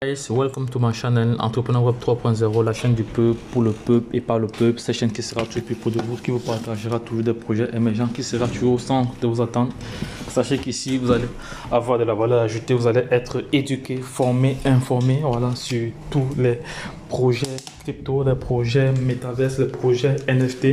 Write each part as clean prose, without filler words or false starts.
Guys, welcome to my channel Entrepreneur Web 3.0, la chaîne du peuple, pour le peuple et par le peuple. Cette chaîne qui sera toujours pour de vous, qui vous partagera toujours des projets émergents, qui sera toujours au centre de vos attentes. Sachez qu'ici, vous allez avoir de la valeur ajoutée, vous allez être éduqué, formé, informé, voilà, sur tous les projets crypto, les projets métaverse, les projets NFT.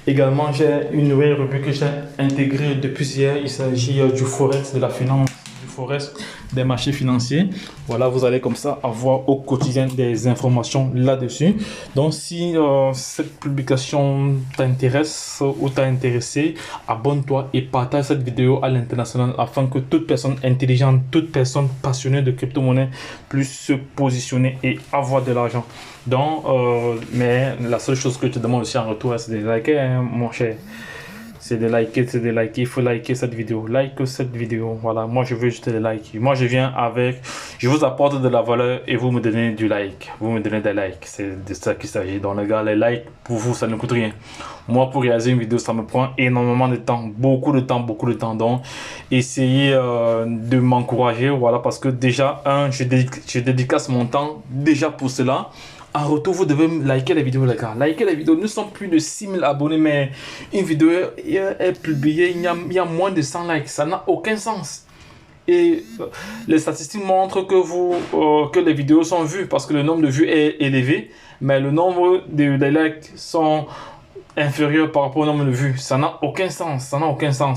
Également, j'ai une nouvelle rubrique que j'ai intégrée depuis hier. Il s'agit du Forex, de la finance, Forex, des marchés financiers. Voilà, vous allez comme ça avoir au quotidien des informations là-dessus. Donc si cette publication t'intéresse ou t'a intéressé, abonne-toi et partage cette vidéo à l'international afin que toute personne intelligente, toute personne passionnée de crypto-monnaie puisse se positionner et avoir de l'argent. Donc mais la seule chose que je te demande aussi en retour, c'est de liker, hein, mon cher. C'est de liker, il faut liker cette vidéo, voilà, moi je veux juste des likes, moi je viens avec, je vous apporte de la valeur et vous me donnez du like, vous me donnez des likes, c'est de ça qu'il s'agit. Donc les gars, les likes pour vous ça ne coûte rien, moi pour réaliser une vidéo ça me prend énormément de temps, beaucoup de temps, donc essayez de m'encourager, voilà, parce que déjà, je dédicace mon temps déjà pour cela. En retour, vous devez liker les vidéos, les gars. Liker les vidéos. Nous sommes plus de 6000 abonnés, mais une vidéo est publiée, il y a moins de 100 likes. Ça n'a aucun sens. Et les statistiques montrent que les vidéos sont vues parce que le nombre de vues est élevé, mais le nombre de likes sont inférieurs par rapport au nombre de vues. Ça n'a aucun sens.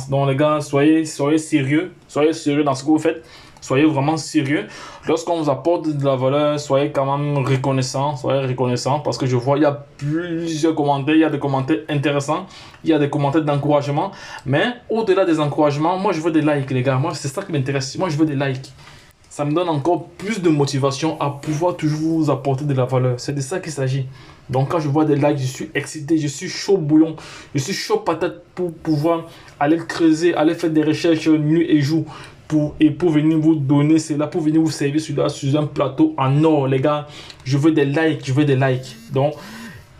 Donc les gars, soyez sérieux. Soyez sérieux dans ce que vous faites. Soyez vraiment sérieux. Lorsqu'on vous apporte de la valeur, soyez quand même reconnaissant. Parce que je vois, il y a plusieurs commentaires. Il y a des commentaires intéressants. Il y a des commentaires d'encouragement. Mais au-delà des encouragements, moi je veux des likes, les gars. Moi, c'est ça qui m'intéresse. Moi, je veux des likes. Ça me donne encore plus de motivation à pouvoir toujours vous apporter de la valeur. C'est de ça qu'il s'agit. Donc quand je vois des likes, je suis excité, je suis chaud bouillon, je suis chaud patate pour pouvoir aller creuser, aller faire des recherches nuit et jour. Pour venir vous donner cela, pour venir vous servir sur un plateau en or, les gars. Je veux des likes, Donc,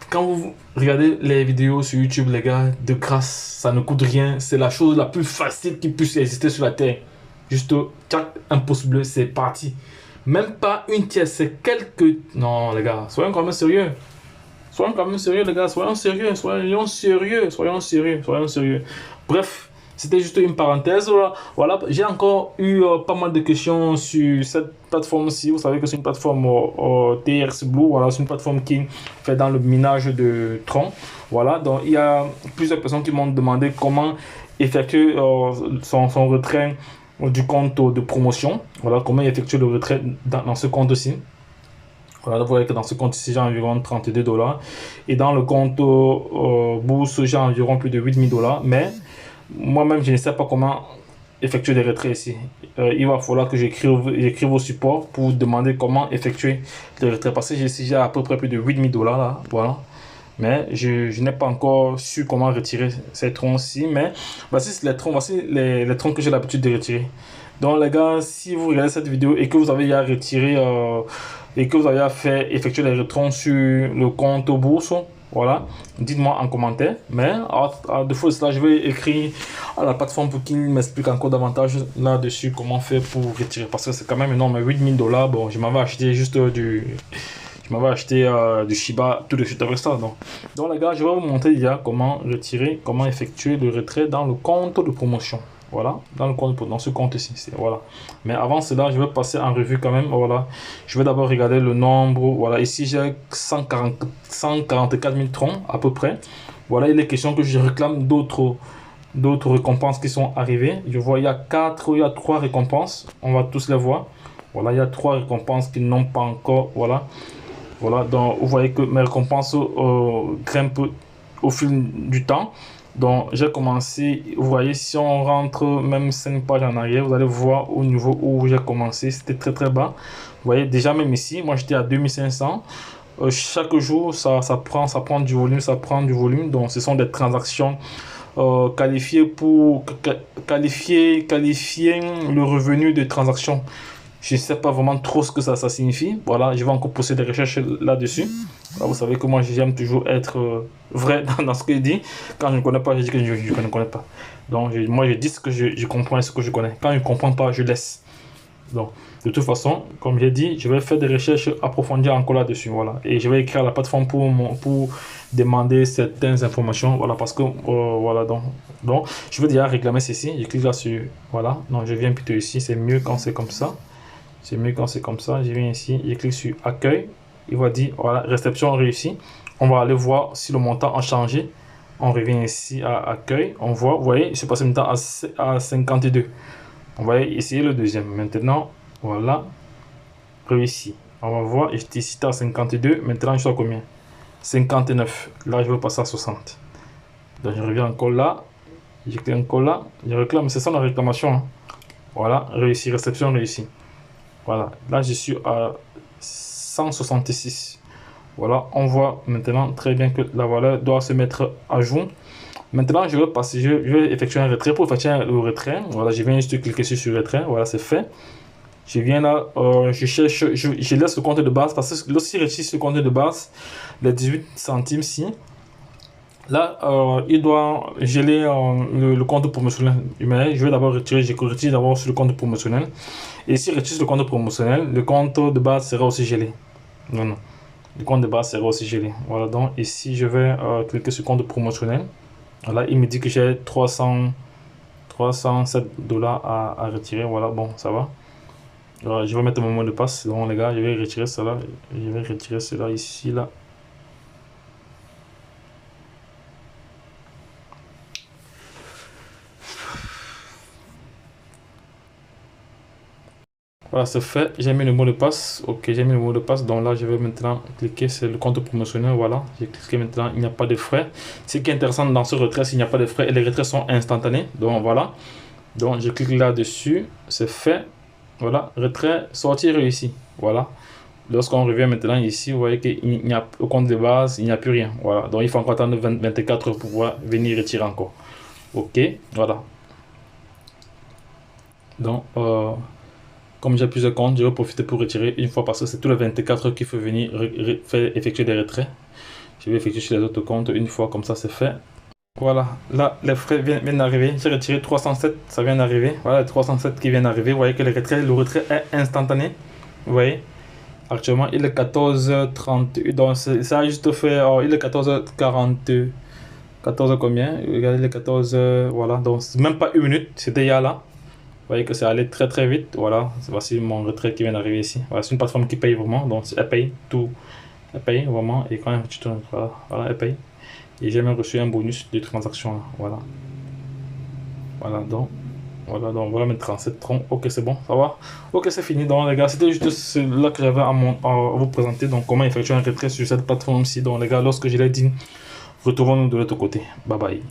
quand vous regardez les vidéos sur YouTube, les gars, de grâce, ça ne coûte rien. C'est la chose la plus facile qui puisse exister sur la terre. Juste, un pouce bleu, c'est parti. Même pas une tiers, c'est quelques... Non, les gars, soyons quand même sérieux. Les gars, soyons sérieux. Bref. C'était juste une parenthèse. Voilà, j'ai encore eu pas mal de questions sur cette plateforme-ci. Vous savez que c'est une plateforme TRX Blue. Voilà, c'est une plateforme qui fait dans le minage de tronc. Voilà, donc il y a plusieurs personnes qui m'ont demandé comment effectuer son retrait du compte de promotion. Voilà, comment effectuer le retrait dans ce compte-ci. Voilà, vous voyez que dans ce compte-ci, j'ai environ $32. Et dans le compte bourse, j'ai environ plus de $8000. Mais moi-même, je ne sais pas comment effectuer des retraits ici. Il va falloir que j'écrive au support pour demander comment effectuer les retraits. Parce que j'ai à peu près plus de $8000 là. Voilà. Mais je n'ai pas encore su comment retirer ces troncs-ci. Mais voici les troncs que j'ai l'habitude de retirer. Donc les gars, si vous regardez cette vidéo et que vous avez à retirer et que vous avez à faire effectuer les retraits sur le compte bourse, voilà, dites-moi en commentaire. Mais à défaut de cela, je vais écrire à la plateforme pour qu'il m'explique encore davantage là-dessus comment faire pour retirer. Parce que c'est quand même énorme, $8000. Bon, je m'avais acheté juste du Shiba tout de suite avec ça. Donc les gars, je vais vous montrer déjà comment retirer, comment effectuer le retrait dans le compte de promotion. Voilà, dans ce compte-ci. Voilà. Mais avant cela, je vais passer en revue quand même. Voilà. Je vais d'abord regarder le nombre. Voilà, ici j'ai 144 000 troncs à peu près. Voilà, il est question que je réclame d'autres récompenses qui sont arrivées. Je vois il y a 3 récompenses. On va tous les voir. Voilà, il y a 3 récompenses qui n'ont pas encore. Voilà. Voilà, donc vous voyez que mes récompenses grimpent au fil du temps. Donc j'ai commencé, vous voyez, si on rentre même 5 pages en arrière, vous allez voir au niveau où j'ai commencé, c'était très bas. Vous voyez, déjà même ici, moi j'étais à 2500. Chaque jour, ça prend du volume, donc ce sont des transactions qualifiées pour qualifier le revenu de transaction. Je ne sais pas vraiment trop ce que ça signifie. Voilà, je vais encore pousser des recherches là-dessus. Voilà, vous savez que moi, j'aime toujours être vrai dans ce que je dis. Quand je ne connais pas, je dis que je ne connais pas. Donc, moi, je dis ce que je comprends et ce que je connais. Quand je ne comprends pas, je laisse. Donc, de toute façon, comme j'ai dit, je vais faire des recherches approfondies encore là-dessus. Voilà. Et je vais écrire à la plateforme pour demander certaines informations. Voilà, parce que, voilà, donc, je vais déjà réclamer ceci. Je clique là-dessus. Voilà. Non, je viens plutôt ici. C'est mieux quand c'est comme ça. C'est mieux quand c'est comme ça. Je viens ici. Je clique sur accueil. Il va dire, voilà, réception réussie. On va aller voir si le montant a changé. On revient ici à accueil. On voit, vous voyez, il se passe maintenant à 52. On va essayer le deuxième. Maintenant, voilà, réussi. On va voir, j'étais ici à 52. Maintenant, je suis à combien? 59. Là, je vais passer à 60. Donc, je reviens encore là. Je clique encore là. Je réclame, c'est ça la réclamation. Hein. Voilà, réussi, réception réussie. Voilà, là, je suis à 166. Voilà, on voit maintenant très bien que la valeur doit se mettre à jour. Maintenant, je vais passer, je vais effectuer un retrait. Pour effectuer le retrait, voilà, je viens juste cliquer sur retrait. Voilà, c'est fait. Je viens là, je cherche, je laisse le compte de base parce que lorsqu'il retire ce compte de base, les 18 centimes ci, là, il doit geler le compte promotionnel. Mais je vais d'abord retirer, je retire d'abord sur le compte promotionnel. Et si je retire le compte promotionnel, le compte de base sera aussi gelé. Non, non. Le compte de base sera aussi gelé. Voilà, donc ici, je vais cliquer sur compte promotionnel. Voilà, il me dit que j'ai 307 dollars à retirer. Voilà, bon, ça va. Alors, je vais mettre mon mot de passe. Donc, les gars, je vais retirer cela. Je vais retirer cela ici, là. Voilà, c'est fait. J'ai mis le mot de passe. Ok, j'ai mis le mot de passe. Donc là, je vais maintenant cliquer sur le compte promotionnel. Voilà, j'ai cliqué maintenant. Il n'y a pas de frais. Ce qui est intéressant dans ce retrait, c'est qu'il n'y a pas de frais et les retraits sont instantanés. Donc voilà. Donc je clique là-dessus. C'est fait. Voilà, retrait, sortie réussi. Voilà. Lorsqu'on revient maintenant ici, vous voyez qu'il n'y a au compte de base, il n'y a plus rien. Voilà. Donc il faut encore attendre 24 heures pour pouvoir venir retirer encore. Ok, voilà. Donc, comme j'ai plusieurs comptes, je vais profiter pour retirer une fois parce que c'est tous les 24 heures qu'il faut venir faire effectuer des retraits. Je vais effectuer sur les autres comptes une fois, comme ça c'est fait. Voilà, là les frais viennent d'arriver. J'ai retiré 307, ça vient d'arriver. Voilà, les 307 qui viennent d'arriver. Vous voyez que le retrait est instantané. Vous voyez, actuellement il est 14h30. Donc ça a juste fait, il est 14h40. 14h combien? Regardez les 14h, voilà. Donc même pas une minute, c'était hier là. Vous voyez que c'est allé très très vite. Voilà, voici mon retrait qui vient d'arriver ici. Voilà, c'est une plateforme qui paye vraiment. Donc elle paye tout. Elle paye vraiment. Et quand même, tu tournes, voilà, elle paye. Et j'ai même reçu un bonus de transaction là. Voilà. Voilà, mes 37 troncs. Ok, c'est bon, ça va. Ok, c'est fini. Donc, les gars, c'était juste là que j'avais à vous présenter. Donc, comment effectuer un retrait sur cette plateforme-ci. Donc, les gars, lorsque je l'ai dit, retournons de l'autre côté. Bye bye.